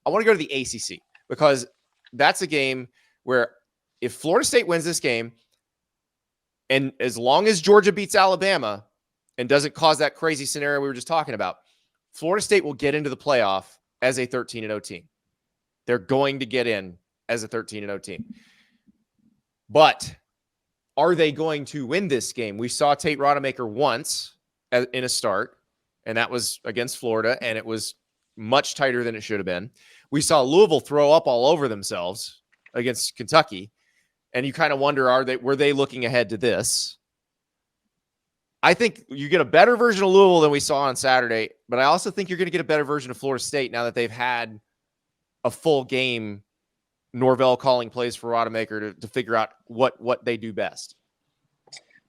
I want to go to the ACC because that's a game where if Florida State wins this game, and as long as Georgia beats Alabama and doesn't cause that crazy scenario we were just talking about, Florida State will get into the playoff as a 13-0 team. They're going to get in as a 13-0 team. But are they going to win this game? We saw Tate Rodemaker once in a start, and that was against Florida, and it was much tighter than it should have been. We saw Louisville throw up all over themselves against Kentucky, and you kind of wonder, were they looking ahead to this? I think you get a better version of Louisville than we saw on Saturday, but I also think you're going to get a better version of Florida State now that they've had a full game, Norvell calling plays for Rodemaker to figure out what they do best.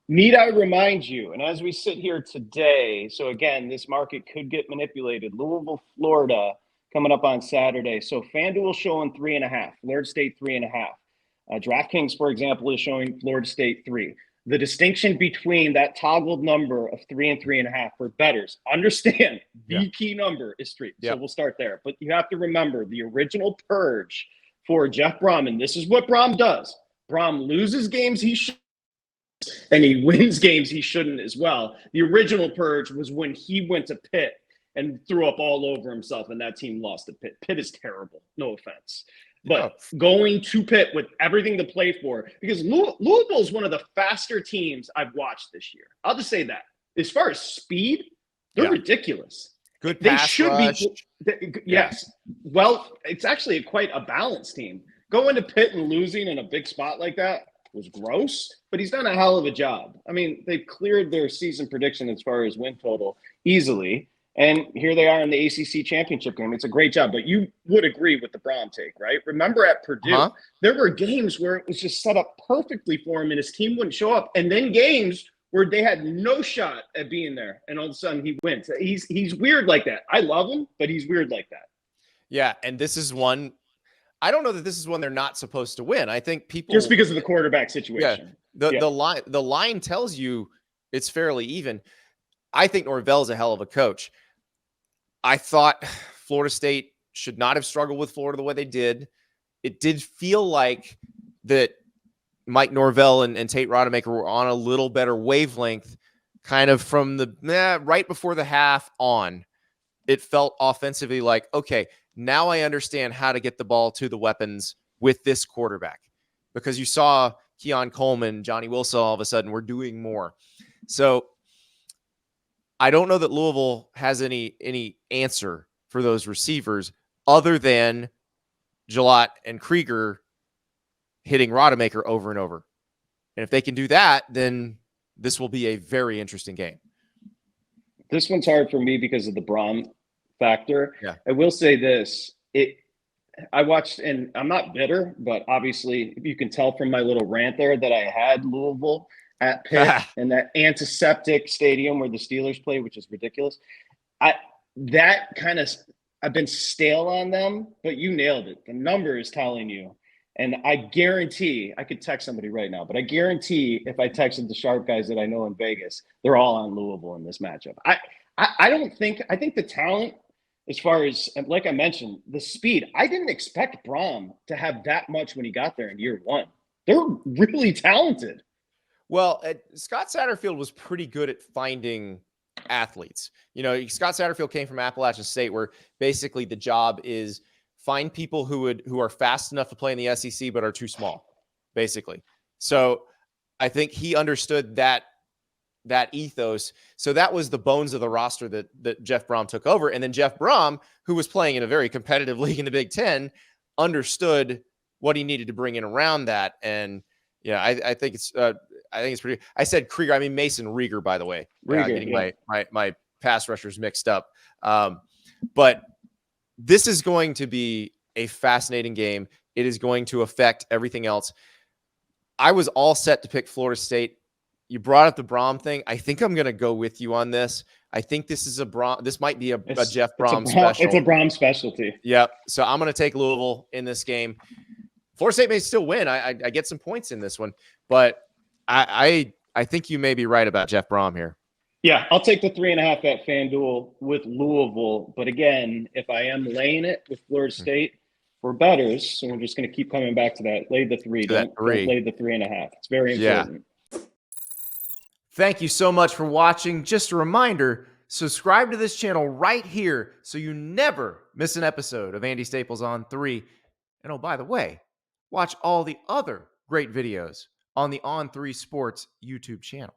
Need I remind you, and as we sit here today, so again, this market could get manipulated. Louisville, Florida, coming up on Saturday. So FanDuel showing 3.5, Florida State 3.5. DraftKings, for example, is showing Florida State 3. The distinction between that toggled number of 3 and 3.5 for bettors, understand the key number is 3. So we'll start there. But you have to remember the original purge for Jeff Brohm, and this is what Brohm does. Brohm loses games he should, and he wins games he shouldn't as well. The original purge was when he went to Pitt and threw up all over himself, and that team lost to Pitt. Pitt is terrible, no offense. But going to Pitt with everything to play for, because Louisville is one of the faster teams I've watched this year. I'll just say that. As far as speed, they're ridiculous. Good they pass should rush. Yes. Well, it's actually quite a balanced team. Going to Pitt and losing in a big spot like that was gross, but he's done a hell of a job. I mean, they've cleared their season prediction as far as win total easily. And here they are in the ACC championship game. It's a great job. But you would agree with the Brohm take, right? Remember at Purdue, there were games where it was just set up perfectly for him and his team wouldn't show up. And then games where they had no shot at being there. And all of a sudden he wins. He's weird like that. I love him, but he's weird like that. Yeah, and this is one – I don't know that this is one they're not supposed to win. I think people – just because of the quarterback situation. Yeah, the line tells you it's fairly even. I think Norvell's a hell of a coach. I thought Florida State should not have struggled with Florida the way they did. It did feel like that Mike Norvell and Tate Rodemaker were on a little better wavelength kind of from the right before the half on. It felt offensively like, okay, now I understand how to get the ball to the weapons with this quarterback, because you saw Keon Coleman, Johnny Wilson, all of a sudden were doing more. So I don't know that Louisville has any answer for those receivers other than Gillott and Krieger hitting Rodemaker over and over. And if they can do that, then this will be a very interesting game. This one's hard for me because of the Brohm factor. Yeah. I will say this. I watched, and I'm not bitter, but obviously you can tell from my little rant there that I had Louisville at Pitt and that antiseptic stadium where the Steelers play, which is ridiculous. I've been stale on them, but you nailed it. The number is telling you. And I guarantee, I could text somebody right now, but I guarantee if I texted the sharp guys that I know in Vegas, they're all on Louisville in this matchup. I think the talent, as far as, like I mentioned, the speed, I didn't expect Brohm to have that much when he got there in year one. They're really talented. Well, Scott Satterfield was pretty good at finding athletes. You know, Scott Satterfield came from Appalachian State, where basically the job is find people who are fast enough to play in the SEC but are too small, basically. So I think he understood that ethos. So that was the bones of the roster that Jeff Brohm took over. And then Jeff Brohm, who was playing in a very competitive league in the Big Ten, understood what he needed to bring in around that. And yeah, I think it's pretty. I said Krieger. I mean Mason Rieger, by the way. Getting my pass rushers mixed up. But this is going to be a fascinating game. It is going to affect everything else. I was all set to pick Florida State. You brought up the Brohm thing. I think I'm going to go with you on this. I think this is this might be a Jeff Brohm special. It's a Brohm specialty. Yep. So I'm going to take Louisville in this game. Florida State may still win. I get some points in this one, but I think you may be right about Jeff Brohm here. Yeah, I'll take the 3.5 at FanDuel with Louisville. But again, if I am laying it with Florida State for bettors, so we're just going to keep coming back to that. Lay the 3. To that Don't lay the 3.5. It's very important. Thank you so much for watching. Just a reminder, subscribe to this channel right here so you never miss an episode of Andy Staples on 3. And oh, by the way, watch all the other great videos on the On3 Sports YouTube channel.